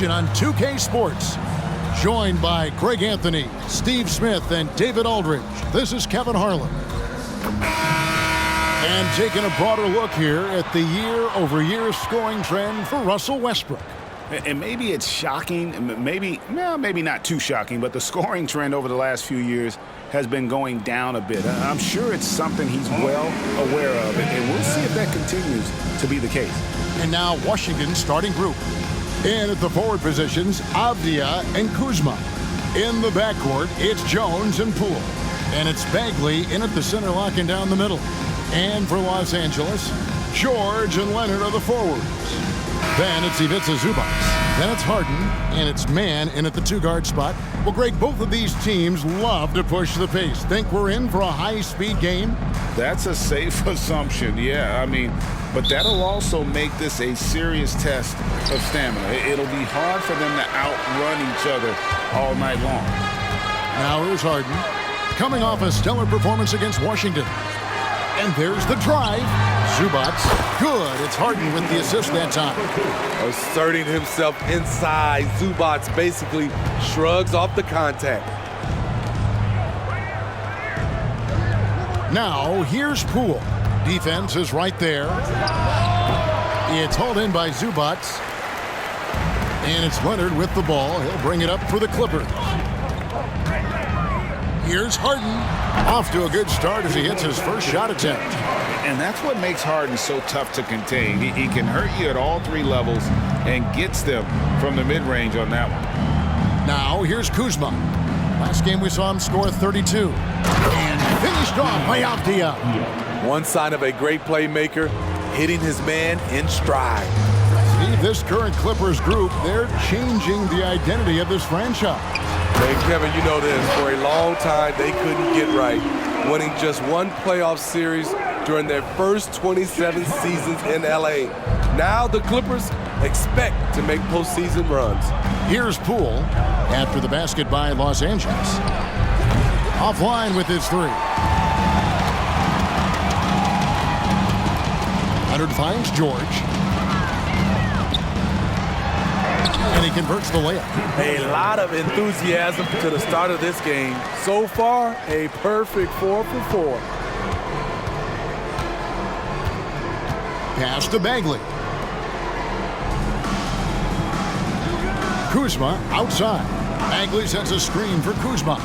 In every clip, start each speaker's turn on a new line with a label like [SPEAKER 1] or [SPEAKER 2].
[SPEAKER 1] On 2K Sports, joined by Greg Anthony, Steve Smith, and David Aldridge. This is Kevin Harlan. And taking a broader look here at the year-over-year scoring trend for Russell Westbrook.
[SPEAKER 2] And maybe it's shocking, maybe not too shocking, but the scoring trend over the last few years has been going down a bit. I'm sure it's something he's well aware of, and we'll see if that continues to be the case.
[SPEAKER 1] And now Washington's starting group. In at the forward positions, ADDICT and Kuzma. In the backcourt, it's Jones and Poole. And it's Bagley in at the center, locking down the middle. And for Los Angeles, George and Leonard are the forwards. Then it's Ivica Zubac. Then it's Harden, and it's Mann in at the two-guard spot. Well, Greg, both of these teams love to push the pace. Think we're in for a high-speed game?
[SPEAKER 2] That's a safe assumption, yeah. But that'll also make this a serious test of stamina. It'll be hard for them to outrun each other all night long.
[SPEAKER 1] Now here's Harden, coming off a stellar performance against Washington. And there's the drive. Zubac, good. It's Harden with the assist that time.
[SPEAKER 3] Asserting himself inside, Zubac basically shrugs off the contact.
[SPEAKER 1] Now here's Poole. Defense is right there. It's hauled in by Zubac. And it's Leonard with the ball. He'll bring it up for the Clippers. Here's Harden. Off to a good start as he hits his first shot attempt.
[SPEAKER 2] And that's what makes Harden so tough to contain. He can hurt you at all three levels and gets them from the mid-range on that one.
[SPEAKER 1] Now here's Kuzma. Last game we saw him score 32. And finished off by ADDICT.
[SPEAKER 3] One sign of a great playmaker, hitting his man in stride.
[SPEAKER 1] Steve, this current Clippers group, they're changing the identity of this franchise.
[SPEAKER 3] Hey, Kevin, you know this. For a long time, they couldn't get right, winning just one playoff series during their first 27 seasons in L.A. Now the Clippers expect to make postseason runs.
[SPEAKER 1] Here's Poole after the basket by Los Angeles. Offline with his three. Leonard finds George. And he converts the layup.
[SPEAKER 3] A lot of enthusiasm to the start of this game. So far, a perfect 4 for 4.
[SPEAKER 1] Pass to Bagley. Kuzma outside. Bagley sends a screen for Kuzma.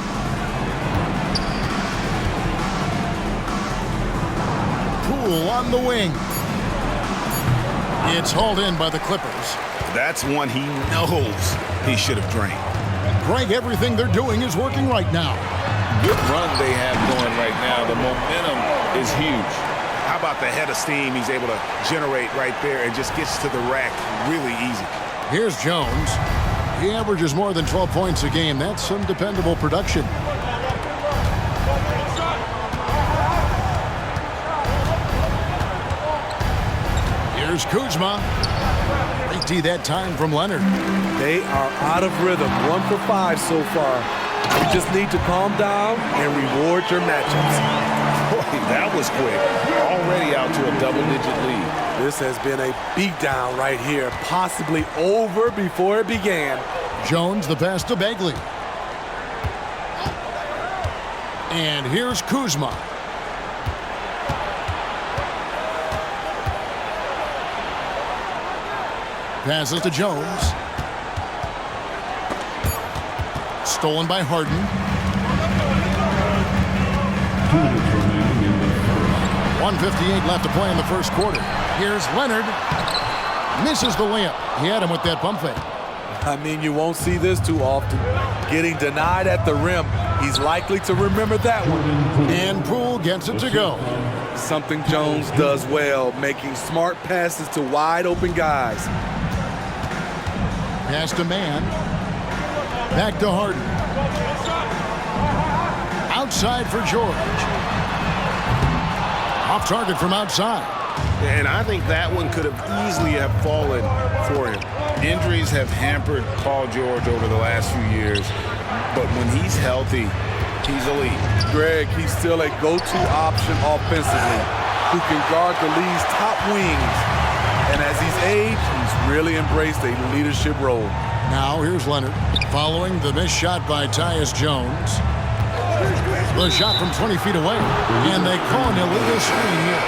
[SPEAKER 1] Poole on the wing. It's hauled in by the Clippers.
[SPEAKER 2] That's one he knows he should have drained.
[SPEAKER 1] Greg, everything they're doing is working right now.
[SPEAKER 2] Good run they have going right now. The momentum is huge. How about the head of steam he's able to generate right there and just gets to the rack really easy.
[SPEAKER 1] Here's Jones. He averages more than 12 points a game. That's some dependable production. Here's Kuzma. Great D that time from Leonard.
[SPEAKER 3] They are out of rhythm. 1 for 5 so far. You just need to calm down and reward your matchups.
[SPEAKER 2] Boy, that was quick. Already out to a double-digit lead.
[SPEAKER 3] This has been a beatdown right here, possibly over before it began.
[SPEAKER 1] Jones, the pass to Bagley. And here's Kuzma. Passes to Jones. Stolen by Harden. 1:58 left to play in the first quarter. Here's Leonard. Misses the layup. He had him with that pump fake.
[SPEAKER 3] I mean, you won't see this too often. Getting denied at the rim. He's likely to remember that one.
[SPEAKER 1] And Poole gets it to go.
[SPEAKER 3] Something Jones does well, making smart passes to wide open guys.
[SPEAKER 1] Pass to Mann. Back to Harden. Outside for George. Off target from outside.
[SPEAKER 2] And I think that one could have easily have fallen for him. Injuries have hampered Paul George over the last few years, but when he's healthy, he's elite.
[SPEAKER 3] Greg, he's still a go-to option offensively, who can guard the league's top wings. And as he's aged, he's really embraced a leadership role.
[SPEAKER 1] Now here's Leonard following the missed shot by Tyus Jones. The shot from 20 feet away, and they call an illegal screen here.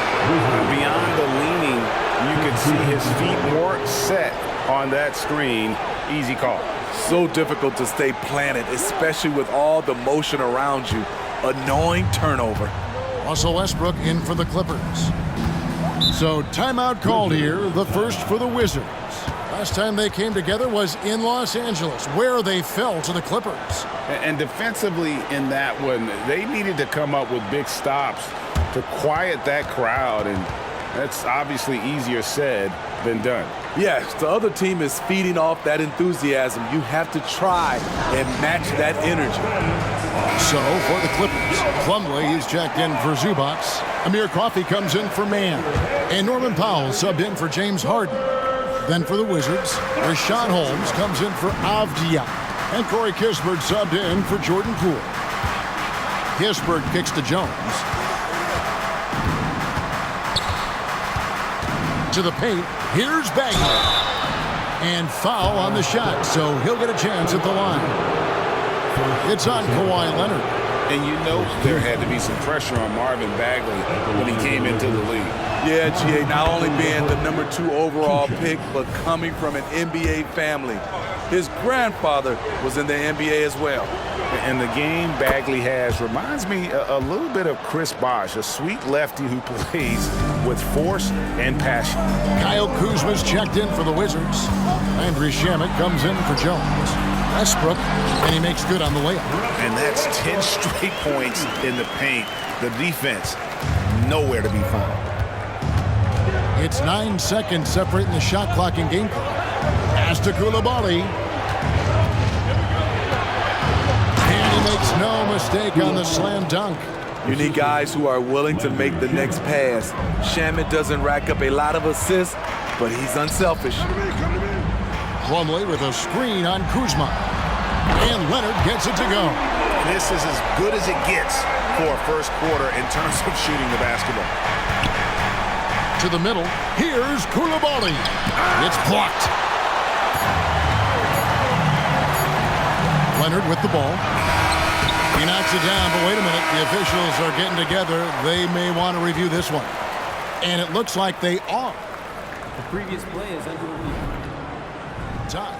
[SPEAKER 2] Beyond the leaning, you can see his feet more set on that screen. Easy call.
[SPEAKER 3] So difficult to stay planted, especially with all the motion around you. Annoying turnover.
[SPEAKER 1] Russell Westbrook in for the Clippers. So timeout called here, the first for the Wizards. Last time they came together was in Los Angeles, where they fell to the Clippers.
[SPEAKER 2] And defensively in that one, they needed to come up with big stops to quiet that crowd, and that's obviously easier said than done.
[SPEAKER 3] Yes, the other team is feeding off that enthusiasm. You have to try and match that energy.
[SPEAKER 1] So for the Clippers, Plumlee is checked in for Zubac. Amir Coffey comes in for Mann. And Norman Powell subbed in for James Harden. Then for the Wizards, Rashawn Holmes comes in for Avdia. And Corey Kispert subbed in for Jordan Poole. Kispert kicks to Jones. To the paint, here's Bagley. And foul on the shot, so he'll get a chance at the line. It's on Kawhi Leonard.
[SPEAKER 2] And you know there had to be some pressure on Marvin Bagley when he came into the league.
[SPEAKER 3] Yeah, GA, not only being the #2 overall pick, but coming from an NBA family. His grandfather was in the NBA as well.
[SPEAKER 2] And the game Bagley has reminds me a little bit of Chris Bosh, a sweet lefty who plays with force and passion.
[SPEAKER 1] Kyle Kuzma's checked in for the Wizards. Landry Shamet comes in for Jones. Westbrook, and he makes good on the layup.
[SPEAKER 2] And that's 10 straight points in the paint. The defense, nowhere to be found.
[SPEAKER 1] It's 9 seconds separating the shot clock and game clock. Pass to Coulibaly. And he makes no mistake on the slam dunk.
[SPEAKER 3] You need guys who are willing to make the next pass. Shamet doesn't rack up a lot of assists, but he's unselfish.
[SPEAKER 1] Plumlee with a screen on Kuzma. And Leonard gets it to go.
[SPEAKER 2] This is as good as it gets for a first quarter in terms of shooting the basketball.
[SPEAKER 1] To the middle, here's Coulibaly. It's blocked. Leonard with the ball. He knocks it down, but wait a minute. The officials are getting together. They may want to review this one. And it looks like they are.
[SPEAKER 4] The previous play is underway.
[SPEAKER 1] Time.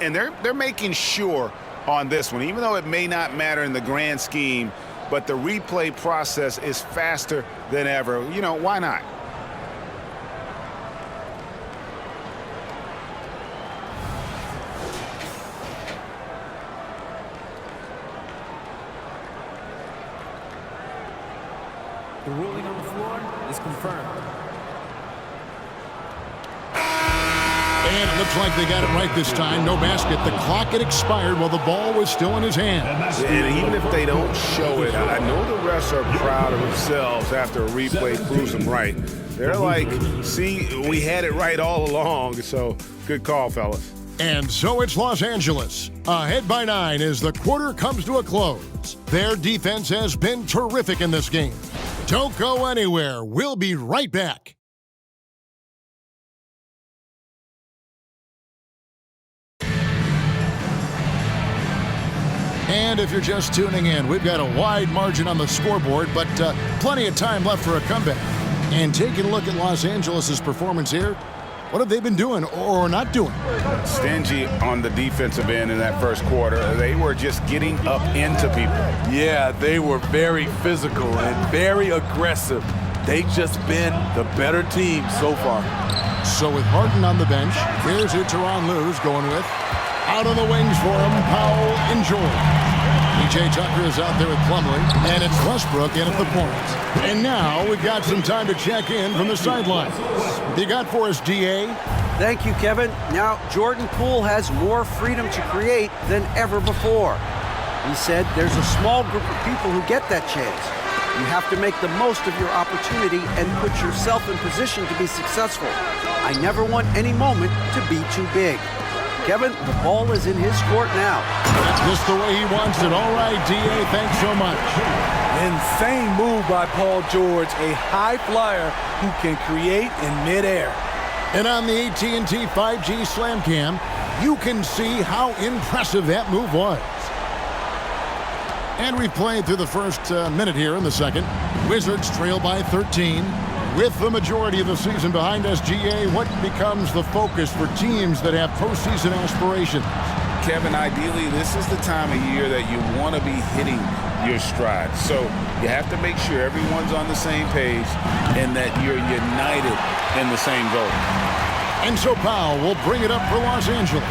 [SPEAKER 2] And they're making sure on this one, even though it may not matter in the grand scheme, but the replay process is faster than ever. You know, why not?
[SPEAKER 4] The ruling on the floor is confirmed.
[SPEAKER 1] And it looks like they got it right this time. No basket. The clock had expired while the ball was still in his hand.
[SPEAKER 2] And even if they don't show it, I know the refs are proud of themselves after a replay proves them right. They're like, see, we had it right all along. So good call, fellas.
[SPEAKER 1] And so it's Los Angeles, ahead by 9 as the quarter comes to a close. Their defense has been terrific in this game. Don't go anywhere. We'll be right back. And if you're just tuning in, we've got a wide margin on the scoreboard, but plenty of time left for a comeback. And taking a look at Los Angeles' performance here, what have they been doing or not doing?
[SPEAKER 2] Stingy on the defensive end in that first quarter. They were just getting up into people.
[SPEAKER 3] Yeah, they were very physical and very aggressive. They've just been the better team so far.
[SPEAKER 1] So with Harden on the bench, here's who Tyronn Lue's going with. Out on the wings for him, Powell and George. P.J. Tucker is out there with Plumlee, and it's Westbrook in at the point. And now we've got some time to check in from the sidelines. What you got for us, D.A.?
[SPEAKER 5] Thank you, Kevin. Now, Jordan Poole has more freedom to create than ever before. He said there's a small group of people who get that chance. You have to make the most of your opportunity and put yourself in position to be successful. I never want any moment to be too big. Kevin, the ball is in his court now.
[SPEAKER 1] That's just the way he wants it. All right, D.A., thanks so much.
[SPEAKER 3] Insane move by Paul George, a high flyer who can create in midair.
[SPEAKER 1] And on the AT&T 5G Slam Cam, You can see how impressive that move was. And we've played through the first minute here in the second. Wizards trail by 13. With the majority of the season behind us, GA, what becomes the focus for teams that have postseason aspirations?
[SPEAKER 2] Kevin, ideally, this is the time of year that you want to be hitting your stride. So you have to make sure everyone's on the same page and that you're united in the same goal.
[SPEAKER 1] And so Powell will bring it up for Los Angeles.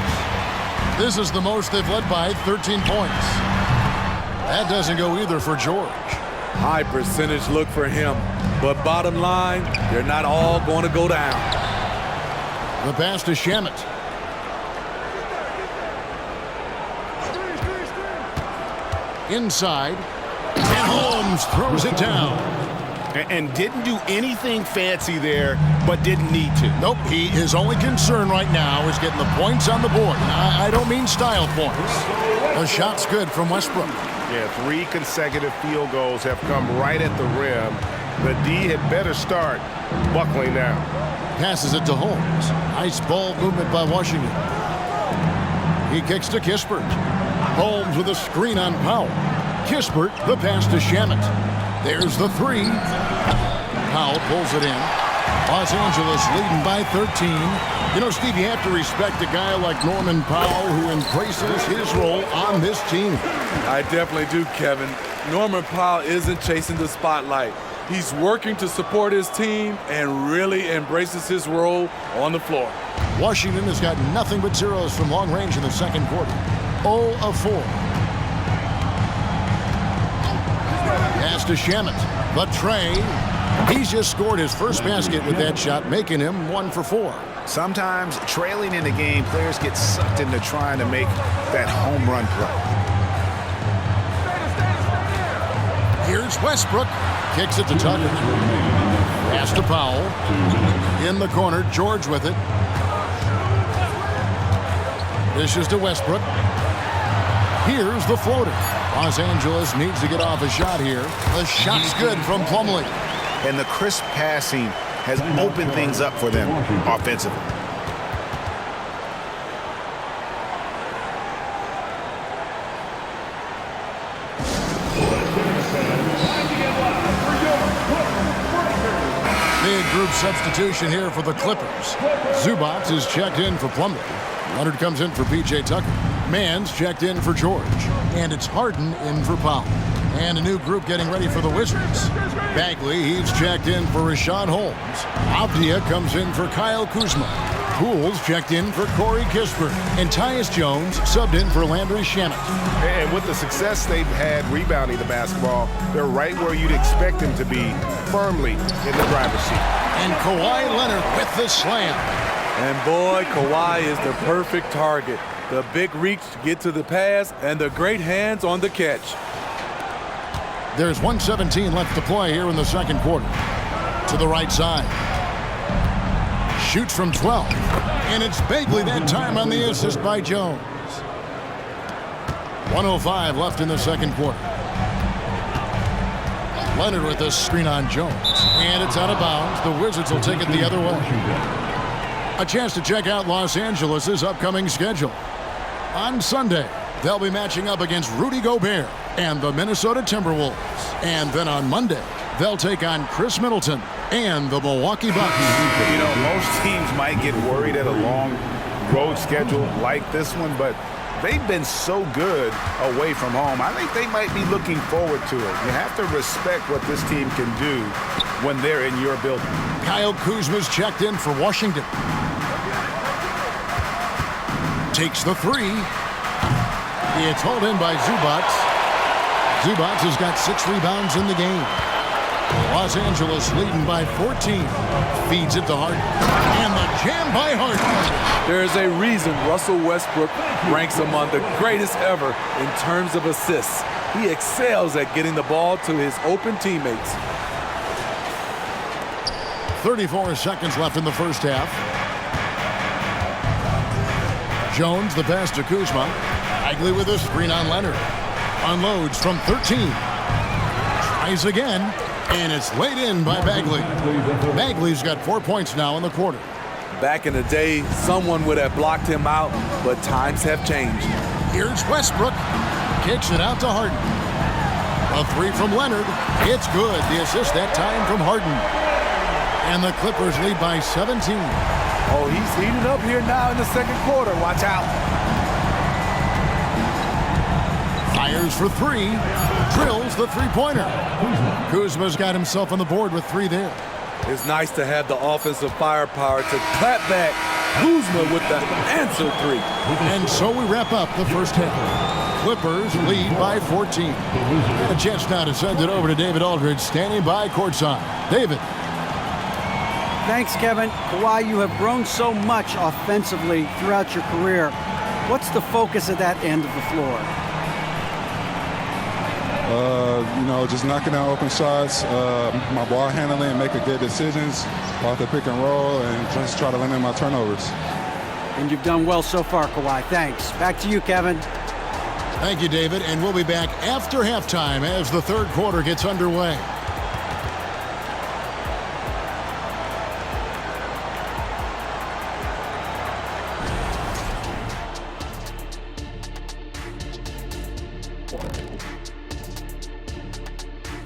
[SPEAKER 1] This is the most they've led by, 13 points. That doesn't go either for George.
[SPEAKER 3] High percentage look for him. But bottom line, they're not all going to go down.
[SPEAKER 1] The pass to Shamet. Inside. And Holmes throws it down.
[SPEAKER 2] And didn't do anything fancy there, but didn't need to.
[SPEAKER 1] Nope, his only concern right now is getting the points on the board. I don't mean style points. The shot's good from Westbrook.
[SPEAKER 6] Yeah, 3 consecutive field goals have come right at the rim. The D had better start buckling down.
[SPEAKER 1] Passes it to Holmes. Nice ball movement by Washington. He kicks to Kispert. Holmes with a screen on Powell. Kispert, the pass to Shamet. There's the 3. Powell pulls it in. Los Angeles leading by 13. You know, Steve, you have to respect a guy like Norman Powell who embraces his role on this team.
[SPEAKER 3] I definitely do, Kevin. Norman Powell isn't chasing the spotlight. He's working to support his team and really embraces his role on the floor.
[SPEAKER 1] Washington has got nothing but zeros from long range in the second quarter. 0 of 4. Pass to Shamet. But Trey, he's just scored his first basket with that shot, making him 1 for 4.
[SPEAKER 2] Sometimes trailing in the game, players get sucked into trying to make that home run play.
[SPEAKER 1] Here's Westbrook. Kicks it to Tucker. Pass to Powell. In the corner, George with it. Dishes to Westbrook. Here's the floater. Los Angeles needs to get off a shot here. The shot's good from Plumlee.
[SPEAKER 2] And the crisp passing has opened things up for them offensively.
[SPEAKER 1] Big group substitution here for the Clippers. Zubac is checked in for Plumlee. Leonard comes in for P.J. Tucker. Mann's checked in for George. And it's Harden in for Powell. And a new group getting ready for the Wizards. Bagley, he's checked in for Rashad Holmes. ADDICT comes in for Kyle Kuzma. Poole's checked in for Corey Kispert. And Tyus Jones subbed in for Landry Shamet.
[SPEAKER 6] And with the success they've had rebounding the basketball, they're right where you'd expect them to be, firmly in the driver's seat.
[SPEAKER 1] And Kawhi Leonard with the slam.
[SPEAKER 3] And boy, Kawhi is the perfect target. The big reach to get to the pass and the great hands on the catch.
[SPEAKER 1] There's 1:17 left to play here in the second quarter. To the right side. Shoots from 12. And it's Bagley that time on the assist by Jones. 1:05 left in the second quarter. Leonard with a screen on Jones. And it's out of bounds. The Wizards will take it the other way. A chance to check out Los Angeles' upcoming schedule. On Sunday, they'll be matching up against Rudy Gobert and the Minnesota Timberwolves. And then on Monday, they'll take on Chris Middleton and the Milwaukee Bucks.
[SPEAKER 2] You know, most teams might get worried at a long road schedule like this one, but they've been so good away from home. I think they might be looking forward to it. You have to respect what this team can do when they're in your building.
[SPEAKER 1] Kyle Kuzma's checked in for Washington. Takes the 3. It's hauled in by Zubac. Zubac has got 6 rebounds in the game. Los Angeles leading by 14. Feeds it to Harden. And the jam by Harden.
[SPEAKER 3] There is a reason Russell Westbrook ranks among the greatest ever in terms of assists. He excels at getting the ball to his open teammates.
[SPEAKER 1] 34 seconds left in the first half. Jones, the pass to Kuzma. Bagley with a screen on Leonard. Unloads from 13. Tries again. And it's laid in by Bagley. Bagley's got 4 points now in the quarter.
[SPEAKER 3] Back in the day, someone would have blocked him out, but times have changed.
[SPEAKER 1] Here's Westbrook. Kicks it out to Harden. A three from Leonard. It's good. The assist that time from Harden. And the Clippers lead by 17.
[SPEAKER 3] Oh, he's heating up here now in the second quarter. Watch out.
[SPEAKER 1] Fires for three. Drills the three-pointer. Kuzma's got himself on the board with three there.
[SPEAKER 3] It's nice to have the offensive firepower to clap back Kuzma with the answer three.
[SPEAKER 1] And so we wrap up the first half. Clippers lead by 14. A chance now to send it over to David Aldridge, standing by courtside. David.
[SPEAKER 5] Thanks, Kevin. Kawhi, you have grown so much offensively throughout your career. What's the focus at that end of the floor?
[SPEAKER 7] Just knocking down open shots, my ball handling, and making good decisions off the pick and roll, and just try to limit my turnovers.
[SPEAKER 5] And you've done well so far, Kawhi. Thanks. Back to you, Kevin.
[SPEAKER 1] Thank you, David. And we'll be back after halftime as the third quarter gets underway.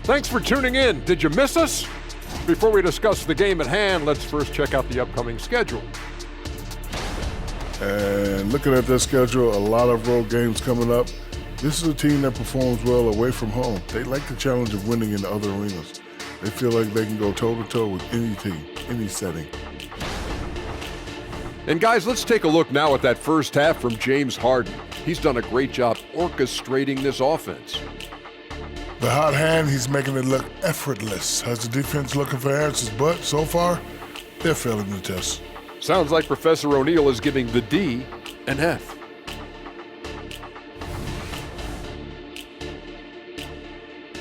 [SPEAKER 8] Thanks for tuning in. Did you miss us? Before we discuss the game at hand, let's first check out the upcoming schedule.
[SPEAKER 9] And looking at their schedule, a lot of road games coming up. This is a team that performs well away from home. They like the challenge of winning in other arenas. They feel like they can go toe-to-toe with any team, any setting.
[SPEAKER 8] And guys, let's take a look now at that first half from James Harden. He's done a great job orchestrating this offense.
[SPEAKER 9] The hot hand, he's making it look effortless. Has the defense looking for answers, but so far, they're failing the test.
[SPEAKER 8] Sounds like Professor O'Neal is giving the D an F.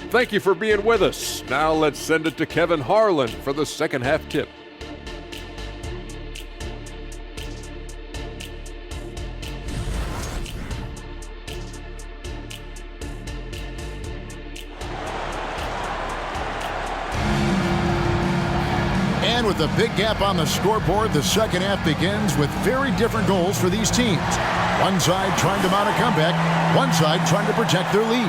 [SPEAKER 8] Thank you for being with us. Now let's send it to Kevin Harlan for the second half tip.
[SPEAKER 1] And with a big gap on the scoreboard, the second half begins with very different goals for these teams. One side trying to mount a comeback, one side trying to protect their lead.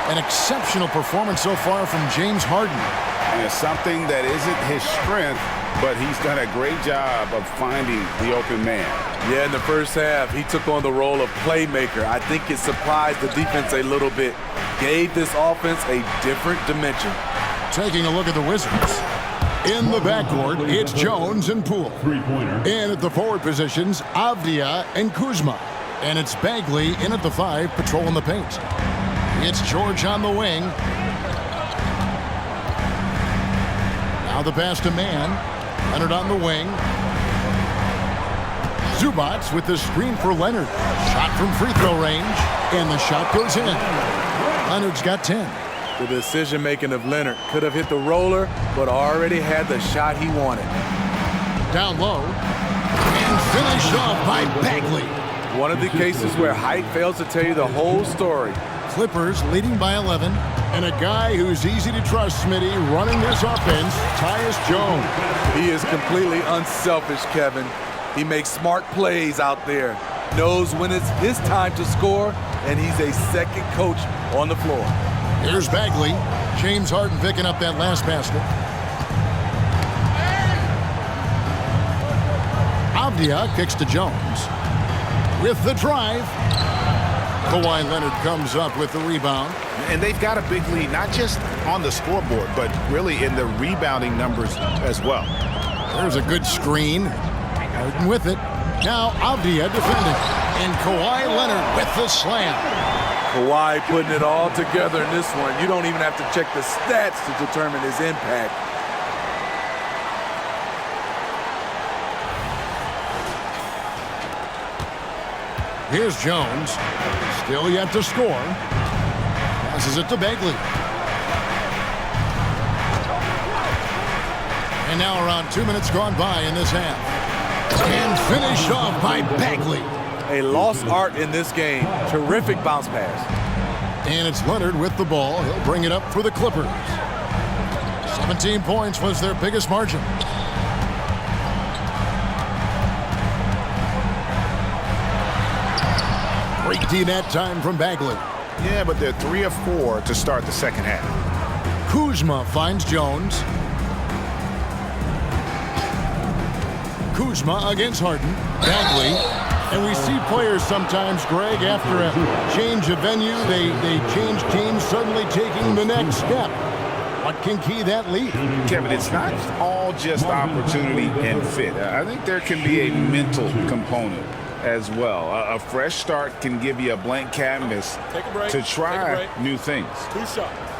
[SPEAKER 1] An exceptional performance so far from James Harden.
[SPEAKER 2] Yeah, something that isn't his strength, but he's done a great job of finding the open man.
[SPEAKER 3] Yeah, in the first half, he took on the role of playmaker. I think it surprised the defense a little bit. Gave this offense a different dimension.
[SPEAKER 1] Taking a look at the Wizards. In the backcourt, it's Jones and Poole. In at the forward positions, Avdia and Kuzma. And it's Bagley in at the 5, patrolling the paint. It's George on the wing. Now the pass to Mann. Leonard on the wing. Zubats with the screen for Leonard. Shot from free throw range. And the shot goes in. Leonard's got 10.
[SPEAKER 3] The decision-making of Leonard could have hit the roller, but already had the shot he wanted.
[SPEAKER 1] Down low. And finished off by Bagley.
[SPEAKER 3] One of the cases where height fails to tell you the whole story.
[SPEAKER 1] Clippers leading by 11. And a guy who's easy to trust, Smitty, running this offense, Tyus Jones.
[SPEAKER 3] He is completely unselfish, Kevin. He makes smart plays out there. Knows when it's his time to score, and he's a second coach on the floor.
[SPEAKER 1] Here's Bagley. James Harden picking up that last basket. Avdia kicks to Jones. With the drive. Kawhi Leonard comes up with the rebound.
[SPEAKER 2] And they've got a big lead, not just on the scoreboard, but really in the rebounding numbers as well.
[SPEAKER 1] There's a good screen. Harden with it. Now Avdia defending. And Kawhi Leonard with the slam.
[SPEAKER 3] Kawhi putting it all together in this one. You don't even have to check the stats to determine his impact.
[SPEAKER 1] Here's Jones. Still yet to score. Passes it to Bagley. And now around 2 minutes gone by in this half. And finished off by Bagley.
[SPEAKER 3] A lost art in this game. Terrific bounce pass.
[SPEAKER 1] And it's Leonard with the ball. He'll bring it up for the Clippers. 17 points was their biggest margin. Great D that time from Bagley.
[SPEAKER 2] Yeah, but they're 3 of 4 to start the second half.
[SPEAKER 1] Kuzma finds Jones. Kuzma against Harden. Bagley. And we see players sometimes, Greg, after a change of venue, they change teams, suddenly taking the next step. What can key that lead?
[SPEAKER 2] Kevin, it's not all just opportunity and fit. I think there can be a mental component as well. A fresh start can give you a blank canvas to try new things.
[SPEAKER 6] 2 shots.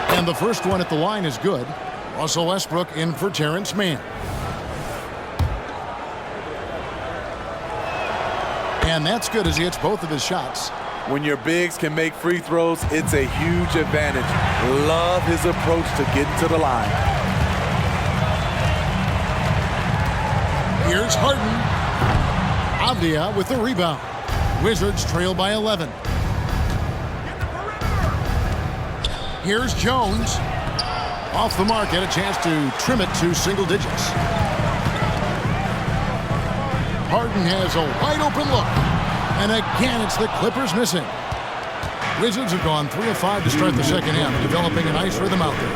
[SPEAKER 1] And the first one at the line is good. Russell Westbrook in for Terrence Mann. And that's good as he hits both of his shots.
[SPEAKER 3] When your bigs can make free throws, it's a huge advantage. Love his approach to getting to the line.
[SPEAKER 1] Here's Harden. Avdia with the rebound. Wizards trail by 11. Here's Jones. Off the mark, had a chance to trim it to single digits. Harden has a wide open look. And again, it's the Clippers missing. Wizards have gone 3 of 5 to start the second half, developing a nice rhythm out there.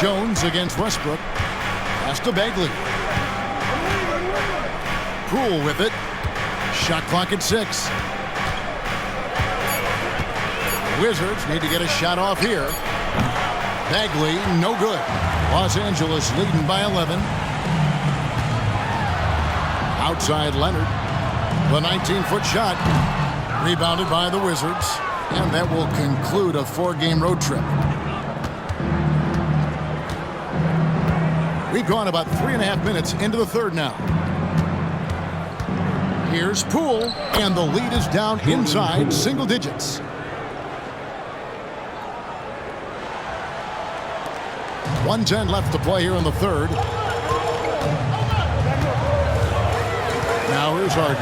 [SPEAKER 1] Jones against Westbrook. Pass to Bagley. Poole with it. Shot clock at 6. Wizards need to get a shot off here. Bagley, no good. Los Angeles leading by 11. Outside Leonard. The 19-foot shot. Rebounded by the Wizards. And that will conclude a 4-game road trip. We've gone about 3.5 minutes into the third now. Here's Poole. And the lead is down inside single digits. 1:10 left to play here in the third. Now here's Harden.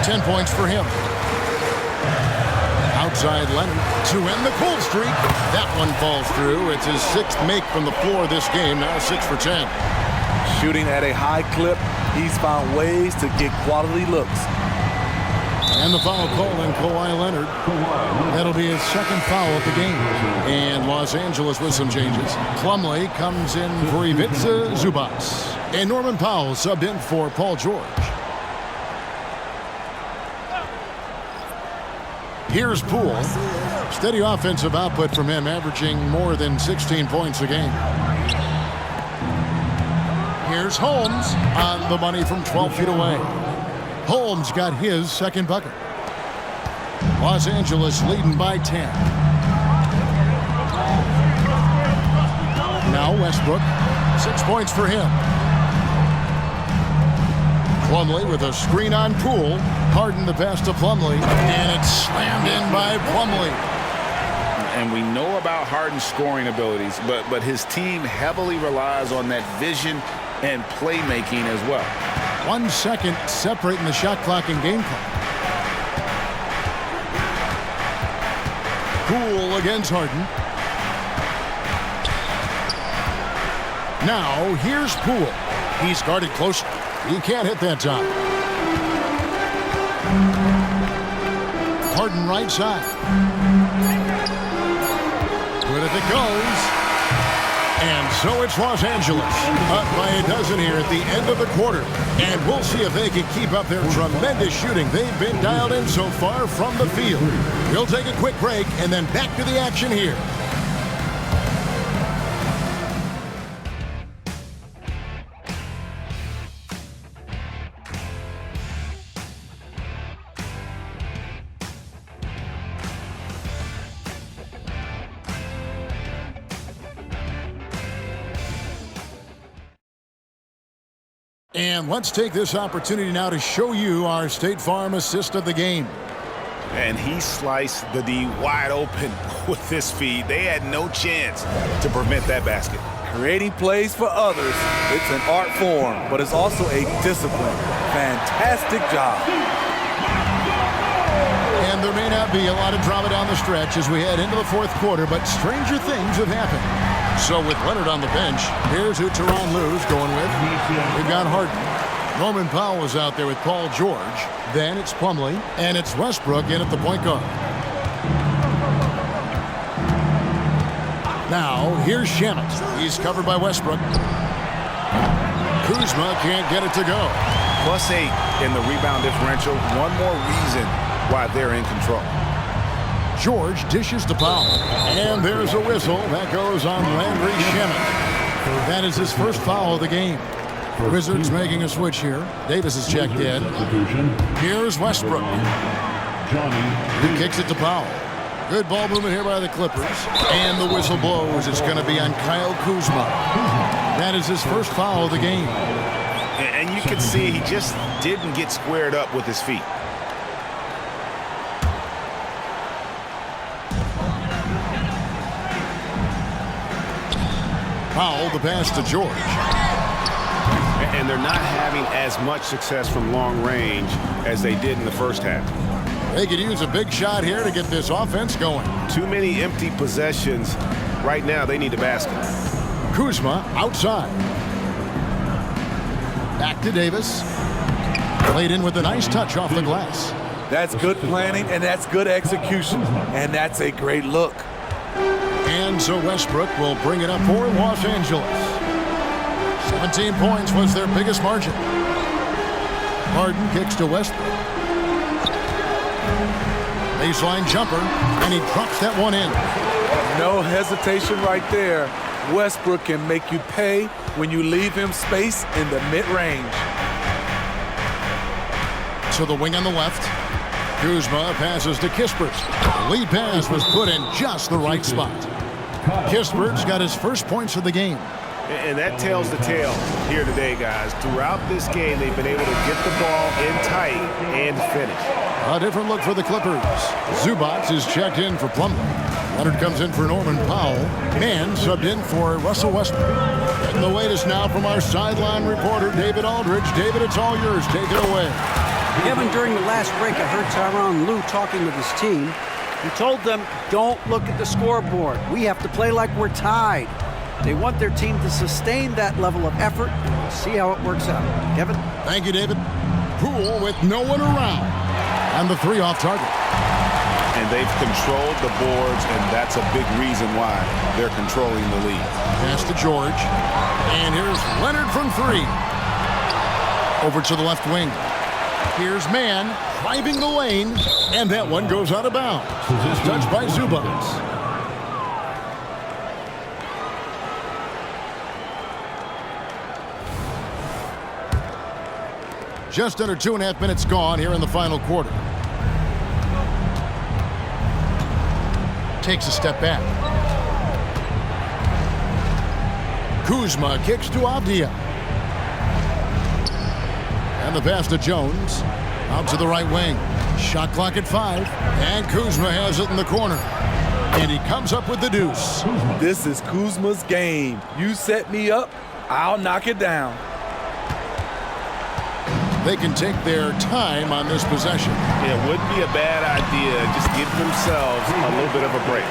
[SPEAKER 1] 10 points for him. Outside Leonard to end the cold streak. That one falls through. It's his 6th make from the floor this game. Now 6 for 10.
[SPEAKER 3] Shooting at a high clip, he's found ways to get quality looks.
[SPEAKER 1] And the foul call on Kawhi Leonard. That'll be his 2nd foul of the game. And Los Angeles with some changes. Plumlee comes in for Ivica Zubac. And Norman Powell subbed in for Paul George. Here's Poole. Steady offensive output from him, averaging more than 16 points a game. Here's Holmes on the money from 12 feet away. Holmes got his 2nd bucket. Los Angeles leading by 10. Now Westbrook, 6 points for him. Plumlee with a screen on Poole. Harden the pass to Plumlee, and it's slammed in by Plumlee.
[SPEAKER 2] And we know about Harden's scoring abilities, but his team heavily relies on that vision and playmaking as well.
[SPEAKER 1] 1 second separating the shot clock and game clock. Poole against Harden. Now here's Poole. He's guarded closely. He can't hit that time. Harden right side. Good if it goes. And so it's Los Angeles up by a dozen here at the end of the quarter. And we'll see if they can keep up their tremendous shooting. They've been dialed in so far from the field. We'll take a quick break and then back to the action here. And let's take this opportunity now to show you our State Farm assist of the game.
[SPEAKER 2] And he sliced the D wide open with this feed. They had no chance to prevent that basket.
[SPEAKER 3] Creating plays for others, it's an art form, but it's also a discipline. Fantastic job.
[SPEAKER 1] And there may not be a lot of drama down the stretch as we head into the fourth quarter, but stranger things have happened. So with Leonard on the bench, here's who Tyronn Lue's going with. We've got Harden. Norman Powell is out there with Paul George. Then it's Plumlee, and it's Westbrook in at the point guard. Now, here's Shamet. He's covered by Westbrook. Kuzma can't get it to go.
[SPEAKER 2] +8 in the rebound differential. One more reason why they're in control.
[SPEAKER 1] George dishes to Powell. And there's a whistle. That goes on Landry Shamet. That is his first foul of the game. Wizards making a switch here. Davis is checked in. Here's Westbrook. He kicks it to Powell. Good ball movement here by the Clippers. And the whistle blows. It's going to be on Kyle Kuzma. That is his first foul of the game.
[SPEAKER 2] And you can see he just didn't get squared up with his feet.
[SPEAKER 1] Powell, the pass to George.
[SPEAKER 2] And they're not having as much success from long range as they did in the first half.
[SPEAKER 1] They could use a big shot here to get this offense going.
[SPEAKER 2] Too many empty possessions. Right now, they need a basket.
[SPEAKER 1] Kuzma outside. Back to Davis. Played in with a nice touch off the glass.
[SPEAKER 3] That's good planning, and that's good execution, and that's a great look.
[SPEAKER 1] And so Westbrook will bring it up for Los Angeles. 17 points was their biggest margin. Harden kicks to Westbrook. Baseline jumper, and he drops that one in.
[SPEAKER 3] No hesitation right there. Westbrook can make you pay when you leave him space in the mid-range.
[SPEAKER 1] To the wing on the left. Kuzma passes to Kispert. The lead pass was put in just the right spot. Kispert's got his first points of the game.
[SPEAKER 2] And that tells the tale here today, guys. Throughout this game, they've been able to get the ball in tight and finish.
[SPEAKER 1] A different look for the Clippers. Zubac is checked in for Plumlee. Leonard comes in for Norman Powell. And subbed in for Russell Westbrook. And the latest now from our sideline reporter, David Aldridge. David, it's all yours. Take it away.
[SPEAKER 5] Kevin, during the last break, I heard Tyronn Lue talking with his team. He told them, don't look at the scoreboard. We have to play like we're tied. They want their team to sustain that level of effort, and we'll see how it works out. Kevin?
[SPEAKER 1] Thank you, David. Poole with no one around. And the three off target.
[SPEAKER 2] And they've controlled the boards, and that's a big reason why they're controlling the lead.
[SPEAKER 1] Pass to George. And here's Leonard from three. Over to the left wing. Here's Mann driving the lane, and that one goes out of bounds. Just touched by Zubac. Just under 2.5 minutes gone here in the final quarter. Takes a step back. Kuzma kicks to Avdia. And the pass to Jones. Out to the right wing. Shot clock at 5. And Kuzma has it in the corner. And he comes up with the deuce.
[SPEAKER 3] This is Kuzma's game. You set me up, I'll knock it down.
[SPEAKER 1] They can take their time on this possession.
[SPEAKER 2] It wouldn't be a bad idea. Just give themselves a little bit of a break.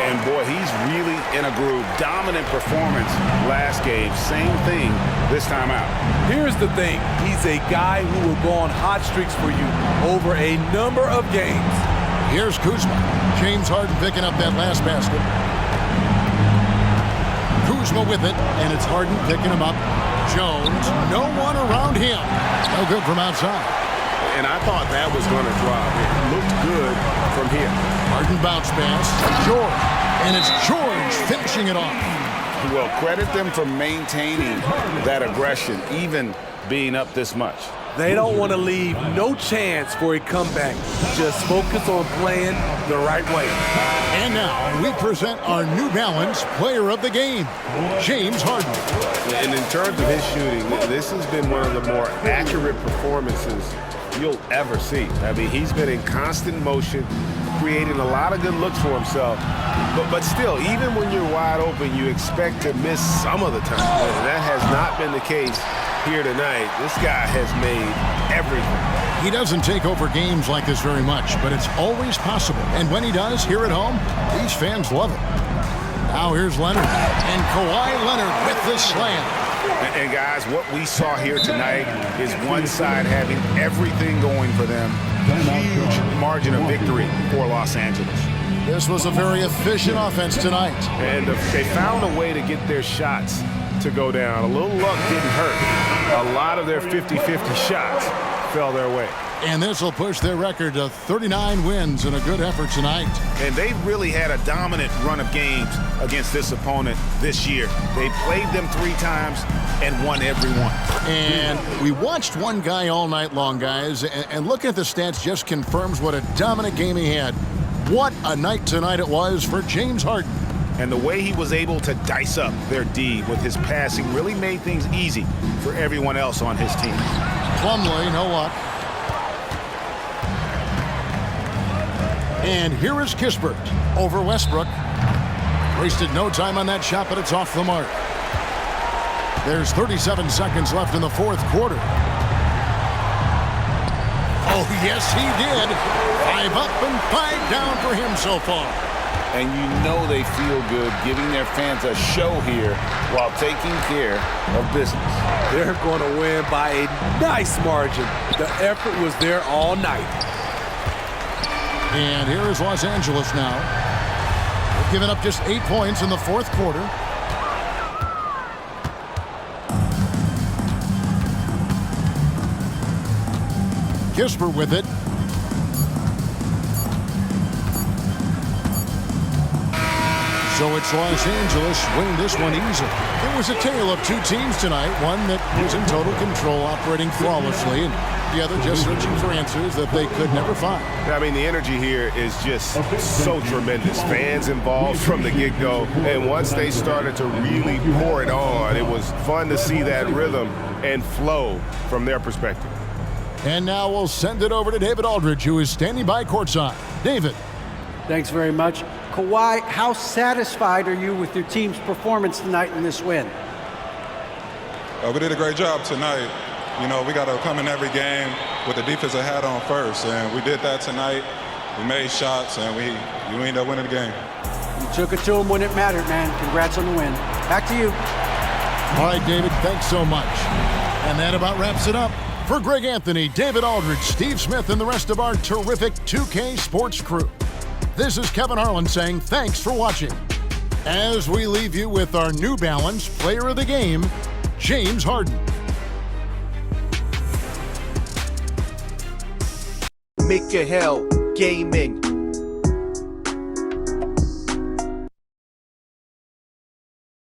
[SPEAKER 2] And boy, he's really in a groove. Dominant performance last game. Same thing this time out.
[SPEAKER 3] Here's the thing. He's a guy who will go on hot streaks for you over a number of games.
[SPEAKER 1] Here's Kuzma. James Harden picking up that last basket. Kuzma with it, and it's Harden picking him up. Jones, no one around him. No good from outside.
[SPEAKER 2] And I thought that was going to drop. It looked good from here.
[SPEAKER 1] Harden bounce pass. George. And it's George finishing it off.
[SPEAKER 2] Well, credit them for maintaining that aggression, even being up this much.
[SPEAKER 3] They don't want to leave no chance for a comeback. Just focus on playing the right way.
[SPEAKER 1] And now we present our New Balance Player of the Game, James Harden.
[SPEAKER 2] And in terms of his shooting, this has been one of the more accurate performances you'll ever see. I mean, he's been in constant motion, creating a lot of good looks for himself. But still, even when you're wide open, you expect to miss some of the time. And that has not been the case here tonight. This guy has made everything.
[SPEAKER 1] He doesn't take over games like this very much, but it's always possible. And when he does, here at home, these fans love it. Now here's Leonard. And Kawhi Leonard with the slam.
[SPEAKER 2] And guys, what we saw here tonight is one side having everything going for them. Huge margin of victory for Los Angeles.
[SPEAKER 1] This was a very efficient offense tonight.
[SPEAKER 6] And they found a way to get their shots to go down. A little luck didn't hurt. A lot of their 50-50 shots fell their way.
[SPEAKER 1] And this will push their record to 39 wins in a good effort tonight.
[SPEAKER 2] And they really had a dominant run of games against this opponent this year. They played them 3 times and won every one.
[SPEAKER 1] And we watched one guy all night long, guys, and looking at the stats just confirms what a dominant game he had. What a night tonight it was for James Harden.
[SPEAKER 2] And the way he was able to dice up their D with his passing really made things easy for everyone else on his team.
[SPEAKER 1] Plumlee, no luck. And here is Kispert over Westbrook. Wasted no time on that shot, but it's off the mark. There's 37 seconds left in the fourth quarter. Oh, yes, he did. 5 up and 5 down for him so far.
[SPEAKER 10] And you know they feel good giving their fans a show here while taking care of business.
[SPEAKER 3] They're going to win by a nice margin. The effort was there all night.
[SPEAKER 1] And here is Los Angeles now. They've given up just 8 points in the fourth quarter. Kispert with it. So it's Los Angeles winning this one easily. It was a tale of 2 teams tonight. One that was in total control, operating flawlessly, and the other just searching for answers that they could never find.
[SPEAKER 6] I mean, the energy here is just so tremendous. Fans involved from the get-go, and once they started to really pour it on, it was fun to see that rhythm and flow from their perspective.
[SPEAKER 1] And now we'll send it over to David Aldridge, who is standing by courtside. David.
[SPEAKER 5] Thanks very much. Kawhi, how satisfied are you with your team's performance tonight in this win?
[SPEAKER 7] We did a great job tonight. You know, we got to come in every game with the defensive hat on first, and we did that tonight. We made shots, and we ended up winning the game.
[SPEAKER 5] You took it to them when it mattered, man. Congrats on the win. Back to you.
[SPEAKER 1] All right, David, thanks so much. And that about wraps it up. For Greg Anthony, David Aldridge, Steve Smith, and the rest of our terrific 2K Sports crew, this is Kevin Harlan saying thanks for watching. As we leave you with our New Balance Player of the Game, James Harden.
[SPEAKER 11] Make your hell gaming.